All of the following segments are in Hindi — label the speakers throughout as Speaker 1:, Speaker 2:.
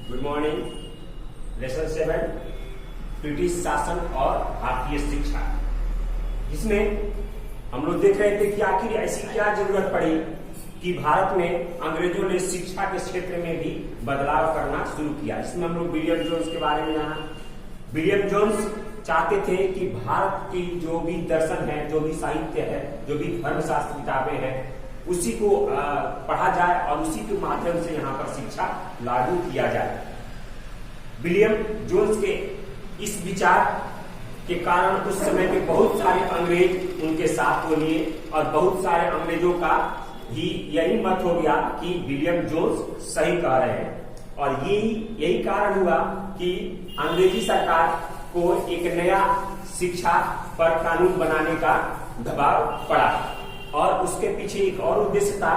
Speaker 1: Good morning. लेसन 7 ब्रिटिश शासन और भारतीय शिक्षा, जिसमें हम लोग देख रहे थे कि आखिर ऐसी क्या जरूरत पड़ी कि भारत में अंग्रेजों ने शिक्षा के क्षेत्र में भी बदलाव करना शुरू किया। इसमें हम लोग विलियम जोन्स के बारे में जाना। विलियम जोन्स चाहते थे कि भारत की जो भी दर्शन है, जो भी साहित्य है, जो भी धर्मशास्त्र किताबें हैं, उसी को पढ़ा जाए और उसी के माध्यम से यहाँ पर शिक्षा लागू किया जाए। विलियम जोन्स के इस विचार के कारण उस समय के बहुत सारे अंग्रेज उनके साथ हो लिए और बहुत सारे अंग्रेजों का भी यही मत हो गया कि विलियम जोन्स सही कह रहे हैं। और यही कारण हुआ कि अंग्रेजी सरकार को एक नया शिक्षा पर कानून बनाने का दबाव पड़ा। और उसके पीछे एक और उद्देश्य था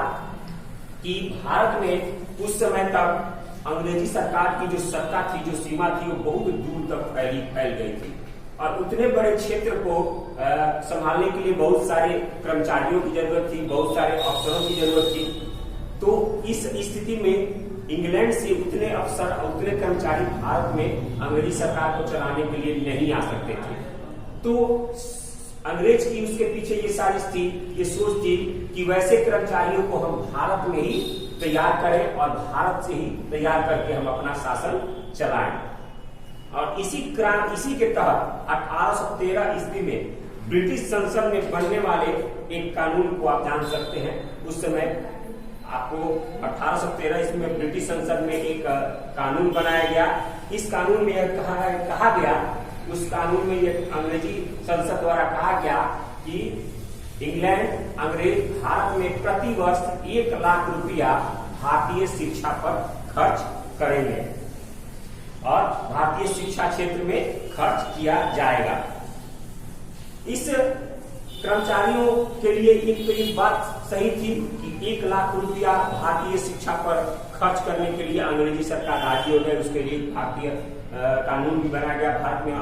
Speaker 1: कि भारत में उस समय तक अंग्रेजी सरकार की जो सत्ता थी, जो सीमा थी, वो बहुत दूर तक फैल गई थी और उतने बड़े क्षेत्र को संभालने के लिए बहुत सारे कर्मचारियों की जरूरत थी, बहुत सारे अफसरों की जरूरत थी। तो इस स्थिति में इंग्लैंड से उतने अफसर, उतने कर्मचारी भारत में अंग्रेजी सरकार को चलाने के लिए नहीं आ सकते थे। तो अंग्रेज की उसके पीछे ये साजिश थी, ये सोच थी कि वैसे कर्मचारियों को हम भारत में ही तैयार करें और भारत से ही तैयार करके हम अपना शासन चलाएं। और इसी के तहत 1813 ईस्वी में ब्रिटिश संसद में बनने वाले एक कानून को आप जान सकते हैं। उस समय आपको 1813 ईस्वी में ब्रिटिश संसद में एक कानून बनाया गया। इस कानून में यह कहा गया, उस कानून में यह अंग्रेजी संसद द्वारा कहा गया कि इंग्लैंड अंग्रेज भारत में प्रति वर्ष 1 लाख रुपया भारतीय शिक्षा पर खर्च करेंगे और भारतीय शिक्षा क्षेत्र में खर्च किया जाएगा। इस कर्मचारियों के लिए एक तो ये बात सही थी कि 1 लाख रुपया भारतीय शिक्षा पर खर्च करने के लिए अंग्रेजी सरकार राजी हो गई। उसके लिए भारतीय कानून भी बनाया गया भारत में,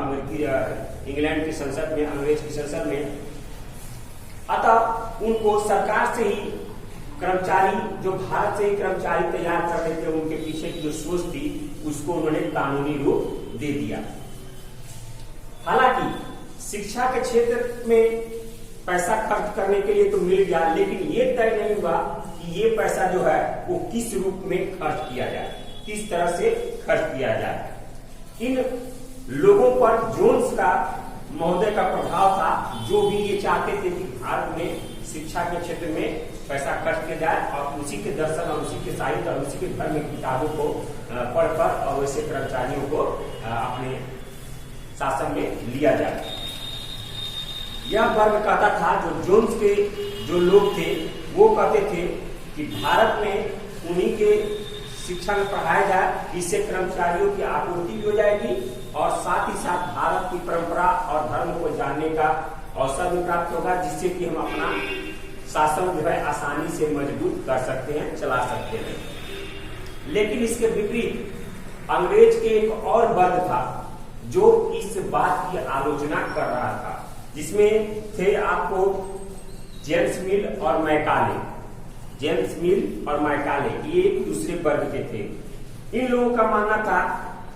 Speaker 1: इंग्लैंड की संसद में, अंग्रेज की संसद में। अतः उनको सरकार से ही कर्मचारी, जो भारत से ही कर्मचारी तैयार कर रहे थे, उनके पीछे की जो सोच थी उसको उन्होंने कानूनी रूप दे दिया। हालांकि शिक्षा के क्षेत्र में पैसा खर्च करने के लिए तो मिल गया, लेकिन ये तय नहीं हुआ कि ये पैसा जो है वो किस रूप में खर्च किया जाए, किस तरह से खर्च किया जाए। इन लोगों पर जोन्स का महोदय का प्रभाव था, जो भी ये चाहते थे कि भारत में शिक्षा के क्षेत्र में पैसा खर्च किया जाए और उसी के दर्शन और उसी के साहित्य और उसी के धर्म की किताबों को पढ़कर और वैसे कर्मचारियों को अपने शासन में लिया जाए। यह वर्ग कहता था, जो जोन्स के जो लोग थे वो कहते थे कि भारत में उन्हीं के शिक्षा में पढ़ाया जाए, इससे कर्मचारियों की आपूर्ति भी हो जाएगी और साथ ही साथ भारत की परंपरा और धर्म को जानने का अवसर भी प्राप्त होगा, जिससे कि हम अपना शासन जो है आसानी से मजबूत कर सकते हैं, चला सकते हैं। लेकिन इसके विपरीत अंग्रेज के एक और वर्ग था जो इस बात की आलोचना कर रहा था, जिसमें थे आपको जेम्स मिल और मैकाले। जेम्स मिल और मैकाले ये एक दूसरे वर्ग के थे। इन लोगों का मानना था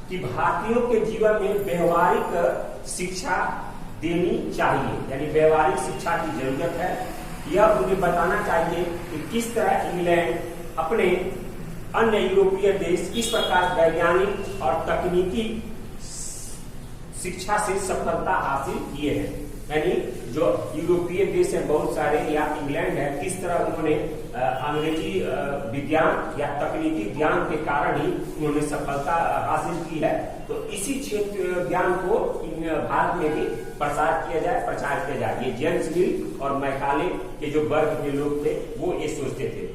Speaker 1: कि भारतीयों के जीवन में व्यवहारिक शिक्षा देनी चाहिए, यानी व्यवहारिक शिक्षा की जरूरत है। यह उन्हें बताना चाहिए कि किस तरह इंग्लैंड अपने अन्य यूरोपीय देश इस प्रकार वैज्ञानिक और तकनीकी शिक्षा से सफलता हासिल किए हैं। यानी जो यूरोपीय देश है बहुत सारे, या इंग्लैंड है, किस तरह उन्होंने अंग्रेजी विज्ञान या तकनीकी ज्ञान के कारण ही उन्होंने सफलता हासिल की है। तो इसी क्षेत्र ज्ञान को भारत में भी प्रचार किया जाए। ये जेम्स मिल और मैकाले के जो वर्ग के लोग थे वो ये सोचते थे।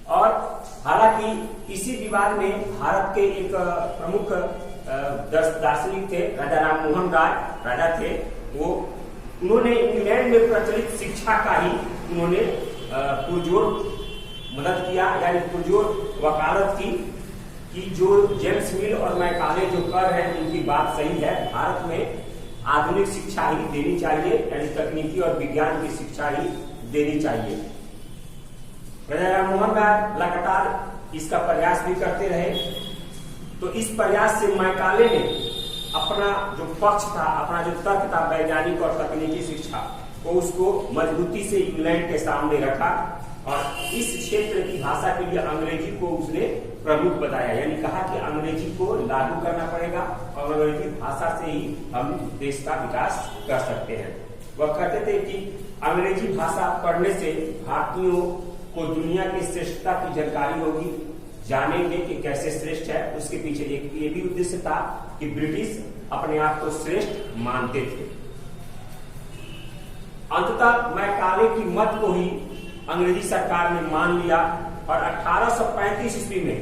Speaker 1: और हालांकि इसी विवाद में भारत के एक प्रमुख दार्शनिक थे, राजा राममोहन राय राजा थे। उन्होंने इंग्लैंड में प्रचलित शिक्षा का ही उन्होंने पुरजोर मदद किया, यानी पुरजोर वकालत की कि जो जेम्स मिल और मैकाले जो कर रहे हैं उनकी बात सही है, भारत में आधुनिक शिक्षा ही देनी चाहिए, यानी तकनीकी और विज्ञान की शिक्षा ही देनी चाहिए। राजा राममोहन राय लगातार इसका प्रयास भी करते रहे तो इस प्रयास से मैकाले ने अपना जो पक्ष था, अपना जो तर्क था वैज्ञानिक और तकनीकी शिक्षा को, उसको मजबूती से इंग्लैंड के सामने रखा और इस क्षेत्र की भाषा के लिए अंग्रेजी को उसने प्रमुख बताया। यानी कहा कि अंग्रेजी को लागू करना पड़ेगा और अंग्रेजी भाषा से ही हम देश का विकास कर सकते हैं। वह कहते थे कि अंग्रेजी भाषा पढ़ने से भारतीयों को दुनिया की श्रेष्ठता की जानकारी होगी, जानेंगे कि कैसे श्रेष्ठ है। उसके पीछे एक ये भी उद्देश्य था कि ब्रिटिश अपने आप को श्रेष्ठ मानते थे। अंततः मैकाले की मत को ही अंग्रेजी सरकार ने मान लिया और 1835 ईस्वी में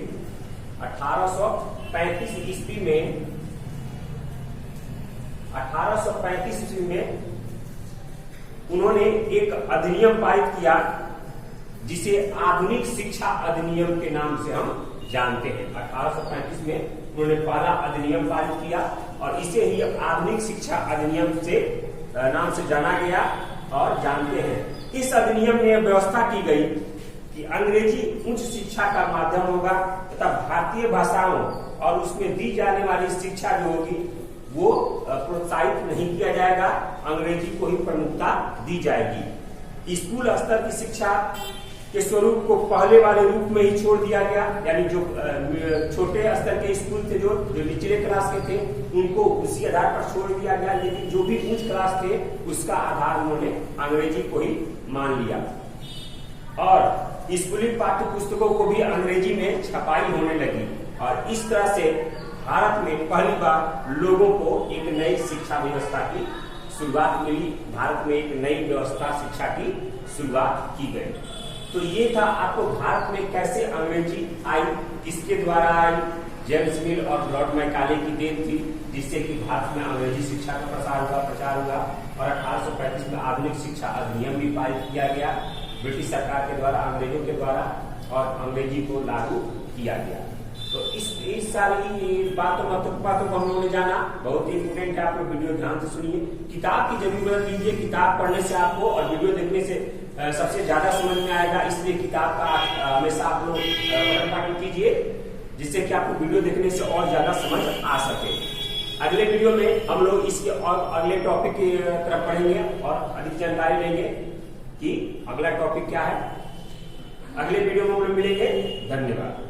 Speaker 1: 1835 ईस्वी में उन्होंने एक अधिनियम पारित किया जिसे आधुनिक शिक्षा अधिनियम के नाम से हम जानते हैं। 1835 में उन्होंने पहला अधिनियम पारित किया और इसे ही आधुनिक शिक्षा अधिनियम से नाम से जाना गया और जानते हैं। इस अधिनियम में व्यवस्था की गई कि अंग्रेजी उच्च शिक्षा का माध्यम होगा तथा भारतीय भाषाओं और उसमें दी जाने वाली शिक्षा जो होगी वो प्रोत्साहित नहीं किया जाएगा, अंग्रेजी को ही प्रमुखता दी जाएगी। स्कूल स्तर की शिक्षा के स्वरूप को पहले वाले रूप में ही छोड़ दिया गया, यानी जो छोटे स्तर के स्कूल थे, जो निचले क्लास के थे, उनको उसी आधार पर छोड़ दिया गया, लेकिन जो भी उच्च क्लास थे उसका आधार उन्होंने अंग्रेजी को ही मान लिया। और स्कूली पाठ्य पुस्तकों को भी अंग्रेजी में छपाई होने लगी और इस तरह से भारत में पहली बार लोगों को एक नई शिक्षा व्यवस्था की शुरुआत मिली। भारत में एक नई व्यवस्था शिक्षा की शुरुआत की गई। तो ये था आपको भारत में कैसे अंग्रेजी आई, किसके द्वारा आई। जेम्स मिल और लॉर्ड मैकाले की देन थी, जिससे कि भारत में अंग्रेजी शिक्षा का प्रचार हुआ और 1835 में आधुनिक शिक्षा अधिनियम भी पारित किया गया ब्रिटिश सरकार के द्वारा, अंग्रेजों के द्वारा, और अंग्रेजी को लागू किया गया। तो इस सारी बातों को हम लोगों ने जाना, बहुत ही इंपोर्टेंट है। आप लोग वीडियो ध्यान से सुनिए, किताब की जरूरत लीजिए। किताब पढ़ने से आपको और वीडियो देखने से सबसे ज्यादा समझ में आएगा, इसलिए किताब का हमेशा आप लोग पठन कीजिए, जिससे कि आपको वीडियो देखने से और ज्यादा समझ आ सके। अगले वीडियो में हम लोग इसके और अगले टॉपिक की तरफ पढ़ेंगे और अधिक जानकारी लेंगे कि अगला टॉपिक क्या है। अगले वीडियो में हम लोग मिलेंगे। धन्यवाद।